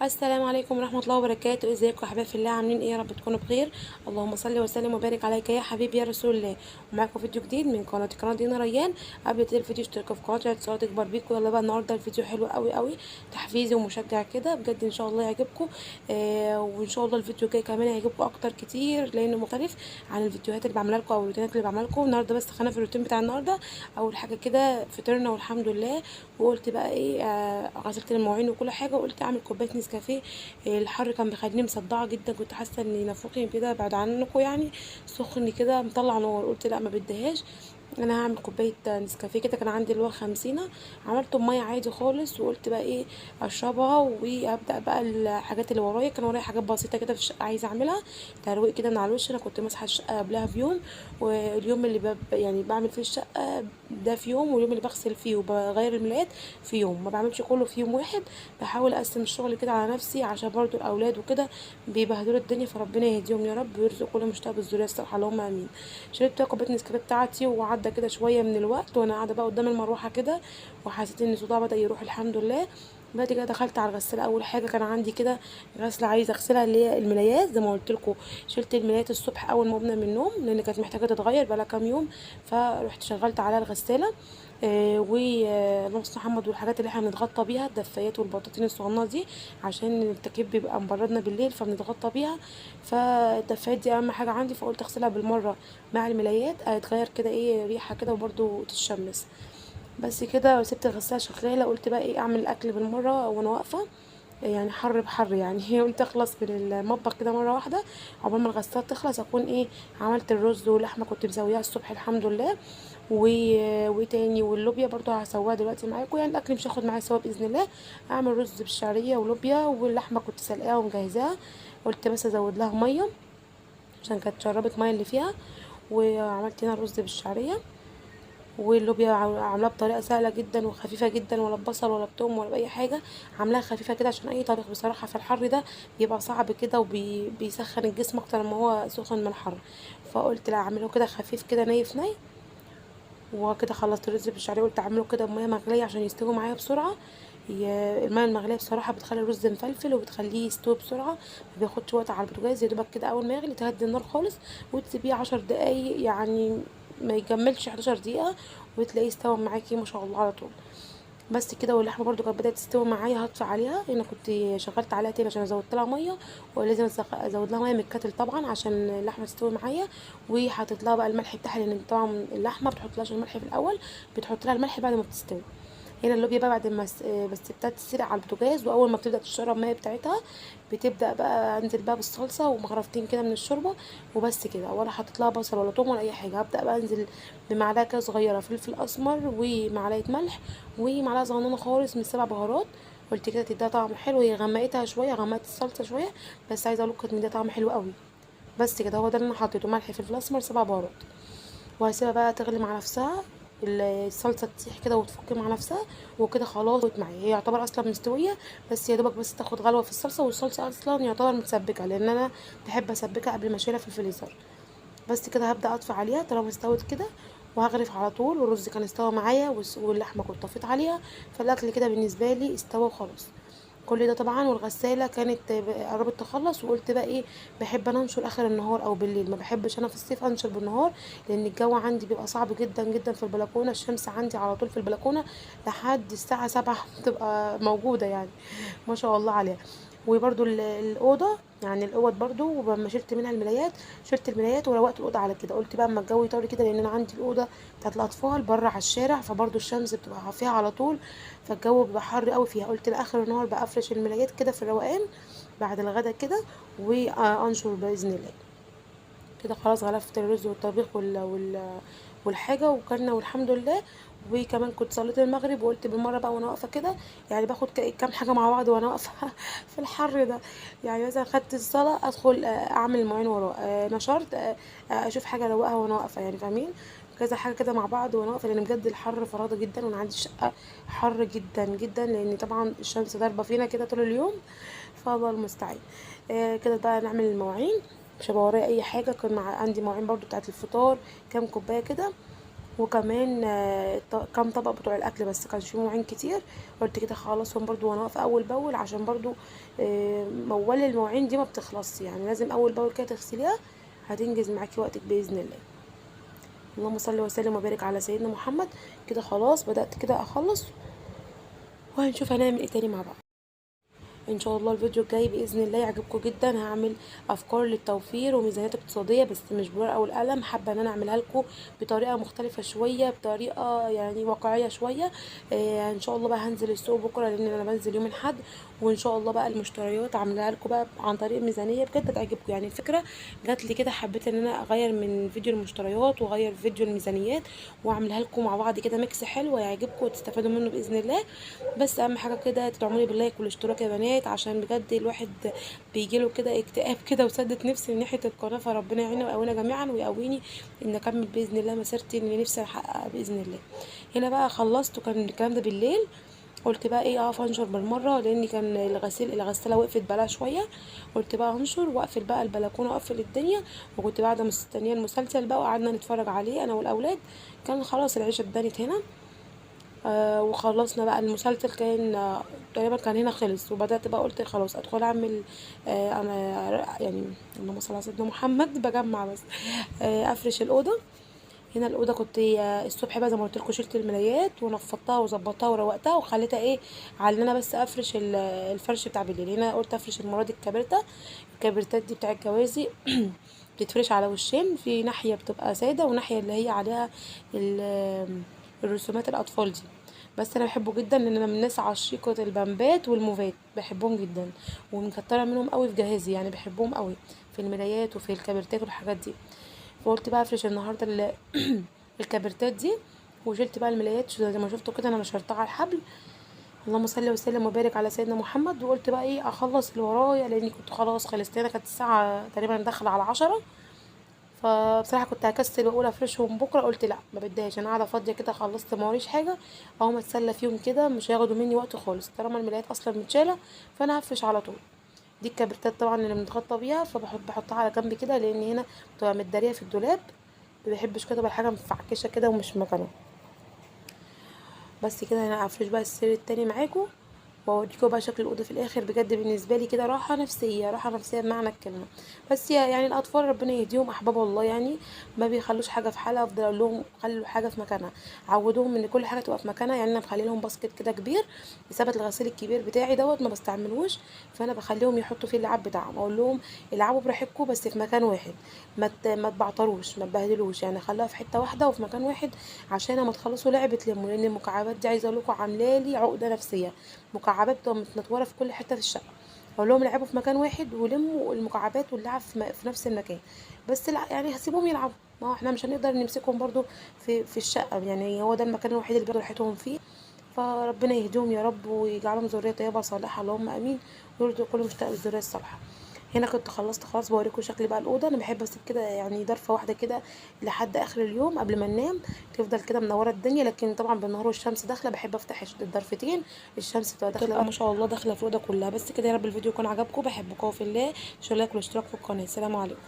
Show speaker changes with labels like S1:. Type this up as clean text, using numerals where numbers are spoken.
S1: السلام عليكم ورحمة الله وبركاته. ازيكم يا حبايب في الله؟ عاملين ايه؟ يا رب تكونوا بخير. اللهم صل وسلم وبارك عليك يا حبيبي يا رسول الله. ومعاكم فيديو جديد من قناة دينا ريان. قبل تبدأ الفيديو اشتركوا في قناتي عشان تكبر بيكم. يلا بقى النهارده الفيديو حلو قوي قوي، تحفيزي ومشجع كده بجد، ان شاء الله يعجبكم. وان شاء الله الفيديو الجاي كمان هيعجبكم اكتر كتير، لانه مختلف عن الفيديوهات اللي بعملها لكم او الروتينات اللي بعملها لكم النهارده. بس خلينا في الروتين بتاع النهارده. اول حاجه كده فطرنا والحمد لله. وقلت بقى ايه، غسلت المواعين وكل حاجه، وقلت اعمل كوبايه نسكافيه. الحر كان بيخليني مصدعه جدا، كنت حاسه ان نافوخي كده بعد عنكم يعني سخن كده مطلع نار. قلت لا ما بديهاش، انا هعمل كوبايه نسكافيه كده. كان عندي اللي هو 50، عملته بميه عادي خالص، وقلت بقى ايه اشربها وابدا بقى الحاجات اللي ورايا. كان ورايا حاجات بسيطه كده في الشقه عايزه اعملها، ترويق كده من على الوش. انا كنت ماسحه الشقه قبلها بيوم، واليوم اللي يعني بعمل فيه الشقه ده في يوم، واليوم اللي بغسل فيه وبغير الملايات في يوم. ما بعملش كله في يوم واحد، بحاول اقسم الشغل كده على نفسي عشان برضو الاولاد وكده بيبهدلوا الدنيا. فربنا يهديهم يا رب ويرزق كل مشتاق بالذريه الصالحه، اللهم امين. شربت بقى كوبايه النسكافيه بتاعتي، وعدى كده شويه من الوقت وانا قاعده بقى قدام المروحه كده، وحسيت ان صداع بدا يروح الحمد لله. بعد كده دخلت على الغساله. اول حاجه كان عندي كده غسله عايزه اغسلها، اللي هي الملايات زي ما قلت لكم. شلت الملايات الصبح اول ما قمنا من النوم، لان كانت محتاجه تتغير بقى لها كام يوم. فرحت شغلت عليها الغساله. ونص محمد والحاجات اللي احنا بنتغطى بيها، الدفايات والبطاطين الصغننه دي، عشان التكييف بيبقى مبردنا بالليل فبنتغطى بيها. فالدفايات دي اهم حاجه عندي، فقلت اغسلها بالمره مع الملايات، هتغير كده ايه ريحه كده وبرده تتشمس. بس كده وسبت الغساله شغاله. قلت بقى ايه اعمل الاكل بالمره وانا واقفه، يعني حر بحر يعني قلت اخلص من المطبخ كده مره واحده، عقبال ما الغساله تخلص اكون ايه عملت الرز واللحمه كنت مسويها الصبح الحمد لله. و... وتاني واللوبيا برضو هسويها دلوقتي معاكم، يعني الاكل مش هاخد معايا سوا باذن الله. اعمل رز بالشعريه ولوبيا، واللحمه كنت سلقاها ومجهزاها. قلت بس ازود لها ميه عشان كانت شربت ميه اللي فيها. وعملت هنا رز بالشعريه، واللوبيا عاملاها بطريقه سهله جدا وخفيفه جدا، ولا ببصل ولا بتوم ولا باي حاجه. عاملاها خفيفه كده عشان اي طبيخ بصراحه في الحر ده بيبقى صعب كده وبيسخن الجسم اكتر ما هو سخن من الحر. فقلت لا اعمله كده خفيف كده ني في ني. وكده خلصت الرز بالشعريه، قلت اعمله كده بميه مغليه عشان يستوي معايا بسرعه. الميه المغليه بصراحه بتخلي الرز مفلفل وبتخليه يستوي بسرعه، ما بياخدش وقت على البوتاجاز. يا دوبك كده اول ما يغلي تهدي النار خالص وتسيبيه 10 دقايق يعني، ما يكملش 11 دقيقه، وتلاقيه استوى معاكي ما شاء الله على طول. بس كده. واللحمه برضو كانت بدات تستوي معايا، هطفي عليها. انا كنت شغلت عليها تاني عشان زودت لها ميه، ولازم ازود لها ميه من الكاتل طبعا عشان اللحمه تستوي معايا. وحطيت لها بقى الملح بتاعها، لان طبعا اللحمه بتحطلهاش الملح في الاول، بتحط لها الملح بعد ما بتستوي. هنا اللوبيا بقى بعد ما بس بتبتدي تتسلق على البوتاجاز، واول ما بتبدا تشرب الميه بتاعتها بتبدا بقى انزل بقى بالصلصه ومغرفتين كده من الشوربه. وبس كده، ولا حطيت لها بصل ولا توم ولا اي حاجه. هبدا بقى انزل بمعلقه كده صغيره فلفل اسمر، ومعلقه ملح، ومعلقه صغنونه خالص من 7 بهارات. قلت كده تديها طعم حلو. هي غمقتها شويه، غمقت الصلصه شويه، بس عايزه اقول لكم كانت مديها طعم حلو قوي. بس كده هو ده اللي انا حطيته، ملح فلفل اسمر 7 بهارات. وهسيبها بقى تغلي مع نفسها، الصلصه تسيح كده وتفك مع نفسها. وكده خلاص بقت معايا، هي يعتبر اصلا مستويه، بس يا دوبك بس تاخد غلوه في الصلصه. والصلصه اصلا يعتبر متسبكه، لان انا بحب اسبكها قبل ما اشيلها في الفريزر. بس كده هبدا اطفي عليها طالما استوت كده، وهغرف على طول. والرز كان استوى معايا، واللحمه كنت طفيت عليها. فالاكل كده بالنسبه لي استوى وخلاص. كل ده طبعا، والغساله كانت قربت تخلص. وقلت بقى ايه، بحب انا انشر اخر النهار او بالليل، ما بحبش انا في الصيف انشر بالنهار، لان الجو عندي بيبقى صعب جدا جدا في البلكونه. الشمس عندي على طول في البلكونه لحد الساعه 7 بتبقى موجوده يعني، ما شاء الله عليها. وبرده الاوضه يعني الاوض برضو، ولما شلت منها الملايات، شلت الملايات وروقت الاوضه على كده. قلت بقى اما الجو يطول كده، لان انا عندي الاوضه بتاعت الاطفال بره على الشارع، فبرضو الشمس بتبقى فيها على طول، فالجو بيبقى حر قوي فيها. قلت لاخر النهار بقى افرش الملايات كده في الروقان بعد الغدا كده، وانشر باذن الله. كده خلاص غلفت الرز والطبيخ والحاجه وكلنا والحمد لله. وكمان كنت صليت المغرب، وقلت بالمره بقى وانا واقفه كده، يعني باخد كام حاجه مع بعض وانا واقفه في الحر ده. يعني مثلا خدت الصلاه ادخل اعمل المواعين ورا نشرت اشوف حاجه اروقها وانا واقفه، يعني فاهمين. كذا حاجه كده مع بعض وانا واقفه، لان بجد الحر فرهضه جدا، وانا عندي شقه حر جدا جدا، لان طبعا الشمس ضاربه فينا كده طول اليوم. فالله المستعان. كده بقى نعمل المواعين، مش هبقى ورايا اي حاجه. كان عندي مواعين برضو بتاعت الفطار، كام كوبايه كده. وكمان كام طبق بتوع الاكل، بس كانش فيه مواعين كتير. قلت كده خلصهم برضو وانا واقفه اول باول، عشان برضو موال المواعين دي ما بتخلصش، يعني لازم اول باول كده تغسليها، هتنجز معاكي وقتك باذن الله. اللهم صل وسلم وبارك على سيدنا محمد. كده خلاص بدات كده اخلص، وهنشوف هنعمل ايه تاني مع بعض. ان شاء الله الفيديو الجاي باذن الله يعجبكم جدا. هعمل افكار للتوفير وميزانيات اقتصاديه، بس مش بالورقه والقلم، حابه ان انا اعملها لكم بطريقه مختلفه شويه، بطريقه يعني واقعيه شويه. ان شاء الله بقى هنزل السوق بكره، لان انا بنزل يوم الاحد، وان شاء الله بقى المشتريات عاملاها لكم بقى عن طريق ميزانيه بجد تعجبكم. يعني الفكره جات لي كده، حبيت ان انا اغير من فيديو المشتريات واغير فيديو الميزانيات، واعملها لكم مع بعض كده ميكس حلو يعجبكم وتستفادوا منه باذن الله. بس اهم حاجه كده تدعموني باللايك والاشتراك يا بنات، عشان بجد الواحد بيجيله كده اكتئاب كده وسدت نفسي من ناحيه القناه، فربنا يعيننا ويقوينا جميعا ويقويني ان اكمل باذن الله مسيرتي اللي نفسي احققها باذن الله. هنا بقى خلصت، وكان الكلام ده بالليل. قلت بقى ايه اقف انشر بالمره، لان كان الغساله وقفت بقالها شويه. قلت بقى هنشر واقفل بقى البلكونه واقفل الدنيا. وكنت بعد مستنيه المسلسل بقى وقعدنا نتفرج عليه انا والاولاد. كان خلاص العشاء اتدنت هنا. وخلصنا بقى المسلسل، كان تقريبا كان هنا خلص، وبدأت بقى قلت خلاص ادخل اعمل انا يعني اللهم صل على سيدنا محمد بجمع بس افرش الاوضه. هنا الاوضه كنت الصبح بقى زي ما قلت لكم شلت الملايات ونفضتها وظبطتها وروقتها وخليتها ايه على ان انا بس افرش الفرش بتاع بالليل. هنا قلت افرش المره دي الكبرتات دي بتاع الجوازي بتتفرش على وشين، في ناحيه بتبقى ساده وناحيه اللي هي عليها الرسومات الاطفال دي. بس انا بحبه جدا، لان انا من الناس عشيقه البامبات والموفات، بحبهم جدا ومكتره منهم قوي في جهازي، يعني بحبهم قوي في المرايات وفي الكبرتات والحاجات دي. فقلت بقى افرش النهارده الكبرتات دي، وشلت بقى الملايات زي ما شفتوا كده انا نشرتها على الحبل. اللهم صل وسلم وبارك على سيدنا محمد. وقلت بقى ايه اخلص اللي ورايا، لاني كنت خلاص خلصت، انا كانت الساعه تقريبا داخله على 10. فبصراحه كنت هكسل واقول افرشهم بكره، قلت لا ما بديهاش، انا قاعده فاضيه كده خلصت ما وريش حاجه، اقوم اتسلى فيهم كده مش هياخدوا مني وقت خالص طالما الملايات اصلا متشاله، فانا هفرش على طول. دي الكبريتات طبعا اللي بنتغطى بيها، بحطها على جنب كده، لان هنا بتبقى متداريه في الدولاب، ما بحبش كده تبقى الحاجه مفعكشه كده ومش في مكانها. بس كده انا هفرش بقى السرير التاني معاكم، واوريكم بقى شكل الاوضه في الاخر. بجد بالنسبه لي كده راحه نفسيه، راحه نفسيه بمعنى الكلمه. بس يعني الاطفال ربنا يهديهم احباب الله، يعني ما بيخلوش حاجه في حالها، افضل اقول لهم خلوا حاجه في مكانها، عودوهم ان كل حاجه تبقى في مكانها. يعني انا بخلي لهم باسكت كده كبير بسبب الغسيل الكبير بتاعي دوت ما بستعملوش، فانا بخليهم يحطوا فيه اللعاب بتاعهم، اقول لهم العبوا براحتكم بس في مكان واحد، ما تبعتروش ما تبهدلوش، يعني خلوها في حته واحده وفي مكان واحد، عشان لما تخلصوا لعب تلموا. لان المكعبات دي عايزه اقول لكم عامله لي عقده نفسيه، مكعبات بتبقى متنطوره في كل حته في الشقه. اقول لهم العبوا في مكان واحد ولموا المكعبات واللعب في نفس المكان. بس لا يعني هسيبهم يلعبوا، ما هو احنا مش هنقدر نمسكهم برضو في الشقه، يعني هو ده المكان الوحيد اللي بياخدوا راحتهم فيه. فربنا يهديهم يا رب ويجعلهم ذريه طيبه صالحه اللهم امين، ويرزق كل مشتاق بالذريه الصالحه. هنا كنت خلصت خلاص، بوريكم شكل بقى الاوضه. انا بحب اسيب كده يعني ضرفه واحده كده لحد اخر اليوم قبل ما ننام، تفضل كده منوره الدنيا. لكن طبعا بالنهار والشمس داخله بحب افتح الضرفتين، الشمس تبقى داخله ما شاء الله داخله في الاوضه كلها. بس كده يا رب الفيديو يكون عجبكم، بحبكم في الله، شو لايك والاشتراك في القناه. السلام عليكم.